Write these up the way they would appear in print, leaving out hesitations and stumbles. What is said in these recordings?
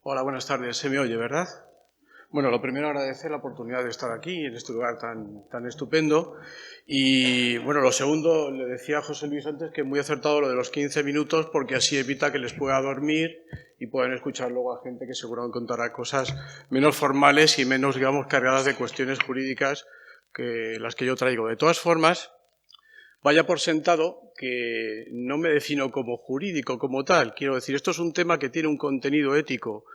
Hola, buenas tardes. ¿Se me oye, verdad? Bueno, lo primero agradecer la oportunidad de estar aquí, en este lugar tan estupendo. Y bueno, lo segundo, le decía a José Luis antes que muy acertado lo de los 15 minutos, porque así evita que les pueda dormir y puedan escuchar luego a gente que seguro contará cosas menos formales y menos, digamos, cargadas de cuestiones jurídicas que las que yo traigo. De todas formas, vaya por sentado que no me defino como jurídico como tal. Quiero decir, esto es un tema que tiene un contenido ético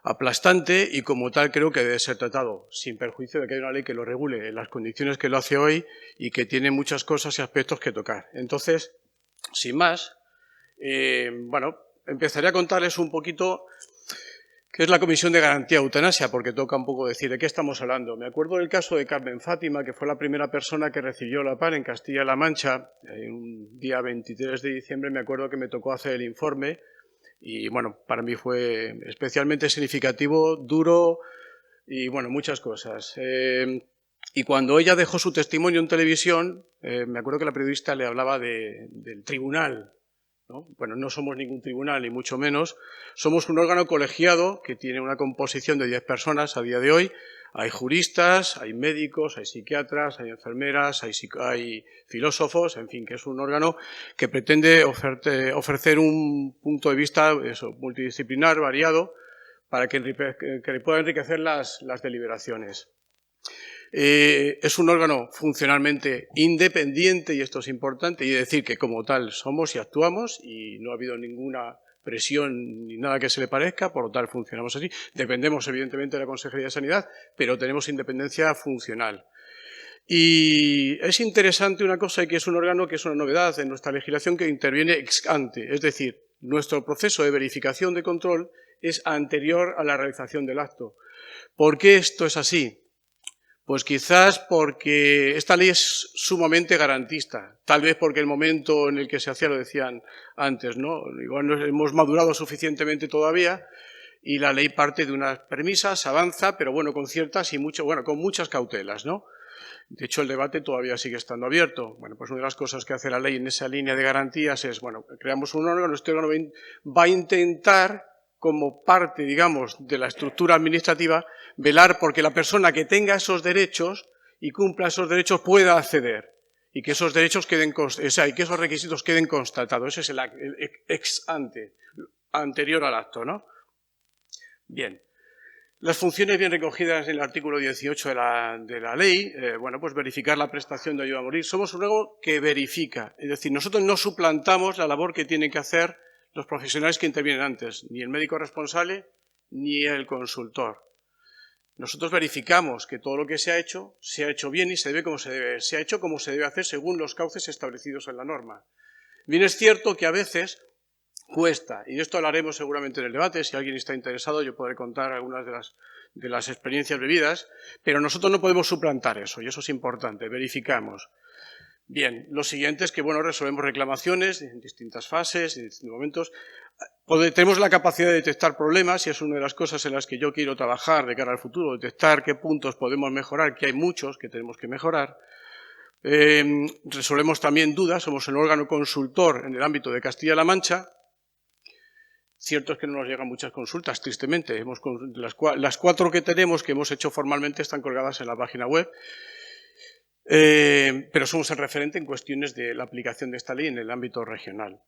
aplastante y como tal creo que debe ser tratado, sin perjuicio de que haya una ley que lo regule en las condiciones que lo hace hoy y que tiene muchas cosas y aspectos que tocar. Entonces, sin más, bueno, empezaré a contarles un poquito qué es la Comisión de Garantía de Eutanasia, porque toca un poco decir de qué estamos hablando. Me acuerdo del caso de Carmen Fátima, que fue la primera persona que recibió la PAN en Castilla-La Mancha. Un día 23 de diciembre me acuerdo que me tocó hacer el informe. Y bueno, para mí fue especialmente significativo, duro y bueno, muchas cosas. Y cuando ella dejó su testimonio en televisión, me acuerdo que la periodista le hablaba del tribunal, ¿no? Bueno, no somos ningún tribunal, ni mucho menos. Somos un órgano colegiado que tiene una composición de 10 personas a día de hoy. Hay juristas, hay médicos, hay psiquiatras, hay enfermeras, hay filósofos, en fin, que es un órgano que pretende ofrecer un punto de vista multidisciplinar, variado, para que pueda enriquecer las deliberaciones. Es un órgano funcionalmente independiente, y esto es importante, y decir que como tal somos y actuamos, y no ha habido ninguna presión ni nada que se le parezca, por lo tal funcionamos así. Dependemos evidentemente de la Consejería de Sanidad, pero tenemos independencia funcional. Y es interesante una cosa, que es un órgano que es una novedad en nuestra legislación, que interviene ex ante, es decir, nuestro proceso de verificación de control es anterior a la realización del acto. ¿Por qué esto es así? Pues quizás porque esta ley es sumamente garantista, tal vez porque el momento en el que se hacía, lo decían antes, ¿no? Igual no hemos madurado suficientemente todavía y la ley parte de unas premisas, avanza, pero bueno, con ciertas y con muchas cautelas, ¿no? De hecho, el debate todavía sigue estando abierto. Bueno, pues una de las cosas que hace la ley en esa línea de garantías es, bueno, creamos un órgano, este órgano va a intentar, como parte, digamos, de la estructura administrativa, velar porque la persona que tenga esos derechos y cumpla esos derechos pueda acceder y que esos derechos queden, y que esos requisitos queden constatados. Ese es el ex ante, anterior al acto, ¿no? Bien. Las funciones bien recogidas en el artículo 18 de la ley, bueno, pues verificar la prestación de ayuda a morir. Somos un órgano que verifica, es decir, nosotros no suplantamos la labor que tienen que hacer los profesionales que intervienen antes, ni el médico responsable ni el consultor. Nosotros verificamos que todo lo que se ha hecho bien y se ha hecho como se debe hacer según los cauces establecidos en la norma. Bien es cierto que a veces cuesta, y de esto hablaremos seguramente en el debate, si alguien está interesado yo podré contar algunas de las experiencias vividas, pero nosotros no podemos suplantar eso, y eso es importante, verificamos. Bien, lo siguiente es que, bueno, resolvemos reclamaciones en distintas fases, en distintos momentos. Tenemos la capacidad de detectar problemas, y es una de las cosas en las que yo quiero trabajar de cara al futuro, detectar qué puntos podemos mejorar, que hay muchos que tenemos que mejorar. Resolvemos también dudas, somos el órgano consultor en el ámbito de Castilla-La Mancha. Cierto es que no nos llegan muchas consultas, tristemente. Las 4 que tenemos, que hemos hecho formalmente, están colgadas en la página web. Pero somos el referente en cuestiones de la aplicación de esta ley en el ámbito regional.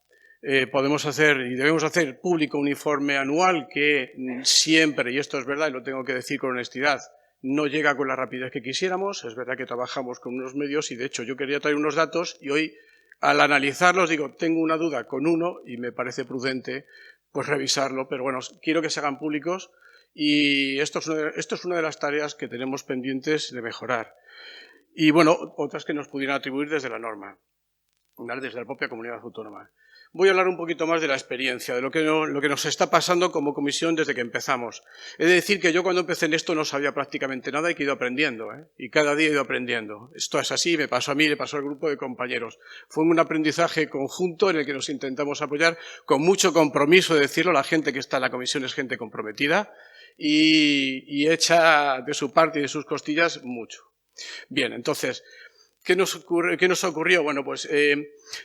Podemos hacer y debemos hacer público un informe anual que siempre, y esto es verdad y lo tengo que decir con honestidad, no llega con la rapidez que quisiéramos. Es verdad que trabajamos con unos medios y de hecho yo quería traer unos datos y hoy al analizarlos digo, tengo una duda con uno y me parece prudente pues revisarlo, pero bueno, quiero que se hagan públicos y esto es una de las tareas que tenemos pendientes de mejorar. Y bueno, otras que nos pudieran atribuir desde la norma, desde la propia comunidad autónoma. Voy a hablar un poquito más de la experiencia, de lo que nos está pasando como comisión desde que empezamos. He de decir que yo cuando empecé en esto no sabía prácticamente nada y que he ido aprendiendo, y cada día he ido aprendiendo. Esto es así, me pasó a mí, le pasó al grupo de compañeros. Fue un aprendizaje conjunto en el que nos intentamos apoyar con mucho compromiso, de decirlo, la gente que está en la comisión es gente comprometida y echa de su parte y de sus costillas mucho. Bien, entonces, ¿qué nos ocurrió? Bueno, pues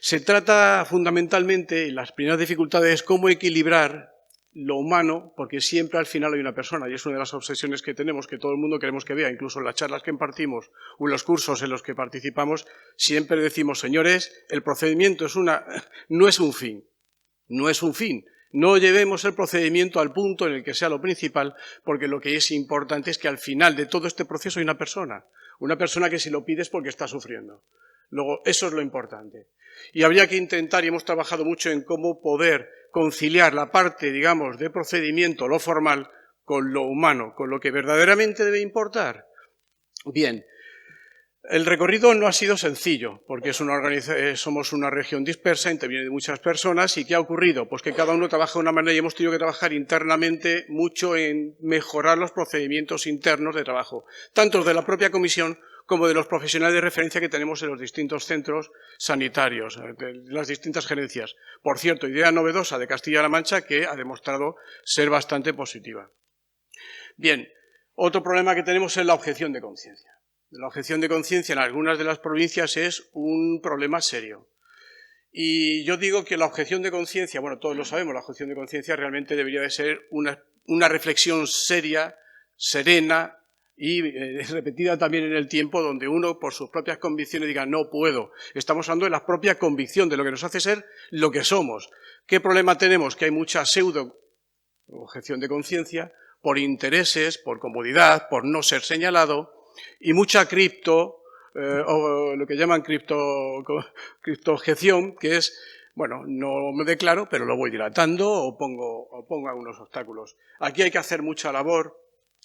se trata fundamentalmente, las primeras dificultades, cómo equilibrar lo humano, porque siempre al final hay una persona, y es una de las obsesiones que tenemos, que todo el mundo queremos que vea, incluso en las charlas que impartimos o en los cursos en los que participamos, siempre decimos, señores, el procedimiento no es un fin, no es un fin. No llevemos el procedimiento al punto en el que sea lo principal, porque lo que es importante es que al final de todo este proceso hay una persona que si lo pide es porque está sufriendo. Luego, eso es lo importante. Y habría que intentar, y hemos trabajado mucho en cómo poder conciliar la parte, digamos, de procedimiento, lo formal, con lo humano, con lo que verdaderamente debe importar. Bien, el recorrido no ha sido sencillo, porque somos una región dispersa, interviene de muchas personas, ¿y qué ha ocurrido? Pues que cada uno trabaja de una manera y hemos tenido que trabajar internamente mucho en mejorar los procedimientos internos de trabajo, tanto de la propia comisión como de los profesionales de referencia que tenemos en los distintos centros sanitarios, de las distintas gerencias. Por cierto, idea novedosa de Castilla-La Mancha que ha demostrado ser bastante positiva. Bien, otro problema que tenemos es la objeción de conciencia. La objeción de conciencia en algunas de las provincias es un problema serio. Y yo digo que la objeción de conciencia, bueno, todos lo sabemos, la objeción de conciencia realmente debería de ser una reflexión seria, serena, y repetida también en el tiempo, donde uno, por sus propias convicciones, diga, no puedo. Estamos hablando de la propia convicción, de lo que nos hace ser lo que somos. ¿Qué problema tenemos? Que hay mucha pseudo-objeción de conciencia, por intereses, por comodidad, por no ser señalado, y mucha o lo que llaman criptoobjeción, que es, bueno, no me declaro, pero lo voy dilatando o pongo algunos obstáculos. Aquí hay que hacer mucha labor.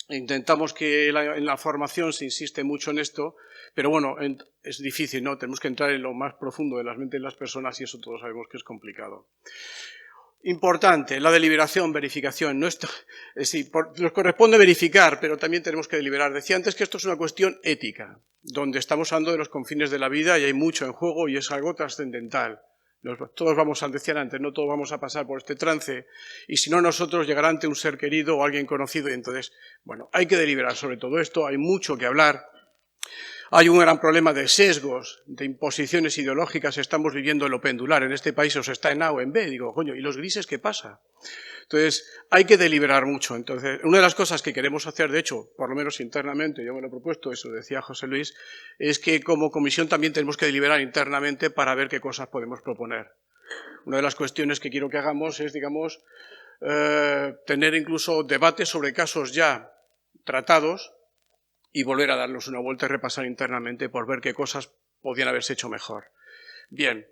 Intentamos que en la formación se insiste mucho en esto, pero bueno, es difícil, ¿no? Tenemos que entrar en lo más profundo de las mentes de las personas y eso todos sabemos que es complicado. Importante, la deliberación, verificación. Nos corresponde verificar, pero también tenemos que deliberar. Decía antes que esto es una cuestión ética, donde estamos hablando de los confines de la vida y hay mucho en juego y es algo trascendental. Todos vamos a decir antes, no todos vamos a pasar por este trance y si no nosotros llegará ante un ser querido o alguien conocido y entonces, bueno, hay que deliberar sobre todo esto, hay mucho que hablar. Hay un gran problema de sesgos, de imposiciones ideológicas, estamos viviendo lo pendular, en este país o se está en A o en B, digo, coño, ¿y los grises qué pasa? Entonces, hay que deliberar mucho. Entonces, una de las cosas que queremos hacer, de hecho, por lo menos internamente, yo me lo he propuesto, eso decía José Luis, es que como comisión también tenemos que deliberar internamente para ver qué cosas podemos proponer. Una de las cuestiones que quiero que hagamos es, digamos, tener incluso debates sobre casos ya tratados y volver a darnos una vuelta y repasar internamente por ver qué cosas podían haberse hecho mejor. Bien.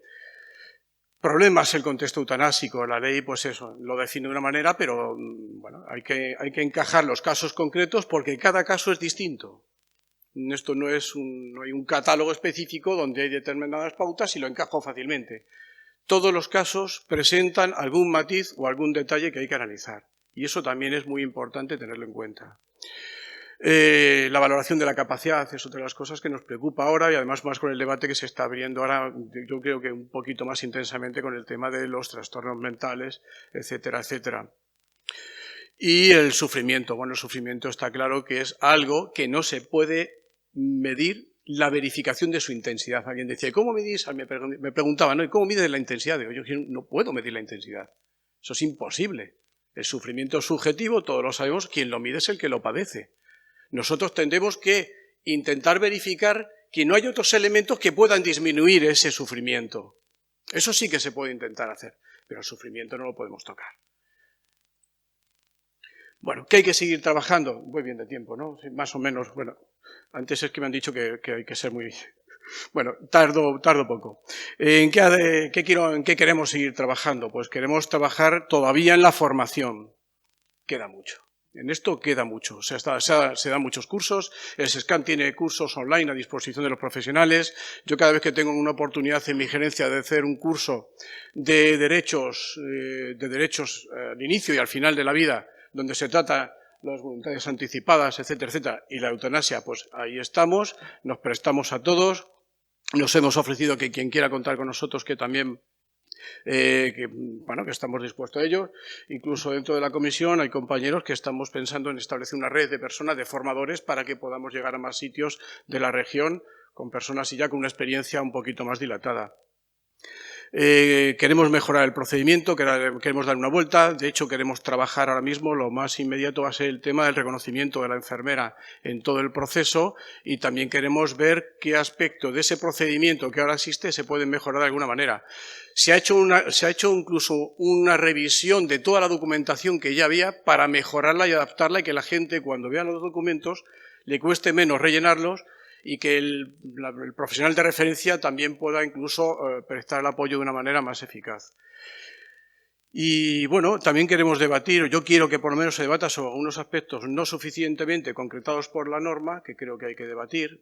Problemas el contexto eutanásico, la ley, pues eso, lo define de una manera, pero bueno, hay que encajar los casos concretos porque cada caso es distinto. Esto no hay un catálogo específico donde hay determinadas pautas y lo encajo fácilmente. Todos los casos presentan algún matiz o algún detalle que hay que analizar y eso también es muy importante tenerlo en cuenta. La valoración de la capacidad es otra de las cosas que nos preocupa ahora y además más con el debate que se está abriendo ahora, yo creo que un poquito más intensamente con el tema de los trastornos mentales, etcétera, etcétera. Y el sufrimiento, bueno, el sufrimiento está claro que es algo que no se puede medir la verificación de su intensidad. Alguien decía, ¿cómo medís? Me preguntaba, ¿no? ¿Y cómo mides la intensidad? Digo, yo no puedo medir la intensidad, eso es imposible. El sufrimiento es subjetivo, todos lo sabemos, quien lo mide es el que lo padece. Nosotros tendremos que intentar verificar que no hay otros elementos que puedan disminuir ese sufrimiento. Eso sí que se puede intentar hacer, pero el sufrimiento no lo podemos tocar. Bueno, ¿qué hay que seguir trabajando? Voy bien de tiempo, ¿no? Más o menos, bueno, antes es que me han dicho que hay que ser muy... Bueno, tardo poco. ¿En qué queremos seguir trabajando? Pues queremos trabajar todavía en la formación. Queda mucho. En esto queda mucho, o sea, se dan muchos cursos, el SESCAN tiene cursos online a disposición de los profesionales, yo cada vez que tengo una oportunidad en mi gerencia de hacer un curso de derechos al inicio y al final de la vida, donde se trata las voluntades anticipadas, etcétera, etcétera, y la eutanasia, pues ahí estamos, nos prestamos a todos, nos hemos ofrecido que quien quiera contar con nosotros que también... que estamos dispuestos a ello. Incluso dentro de la comisión hay compañeros que estamos pensando en establecer una red de personas, de formadores, para que podamos llegar a más sitios de la región con personas y ya con una experiencia un poquito más dilatada. Queremos mejorar el procedimiento, queremos dar una vuelta. De hecho, queremos trabajar ahora mismo, lo más inmediato va a ser el tema del reconocimiento de la enfermera en todo el proceso, y también queremos ver qué aspectos de ese procedimiento que ahora existe se pueden mejorar de alguna manera. Se ha hecho incluso una revisión de toda la documentación que ya había para mejorarla y adaptarla, y que la gente, cuando vea los documentos, le cueste menos rellenarlos, y que el profesional de referencia también pueda incluso prestar el apoyo de una manera más eficaz. Y bueno, también queremos debatir, yo quiero que por lo menos se debata sobre algunos aspectos no suficientemente concretados por la norma, que creo que hay que debatir.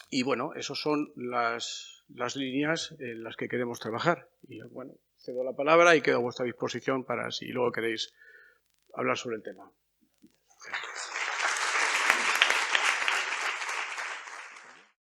Y bueno, esas son las líneas en las que queremos trabajar. Y bueno, cedo la palabra y quedo a vuestra disposición para si luego queréis hablar sobre el tema.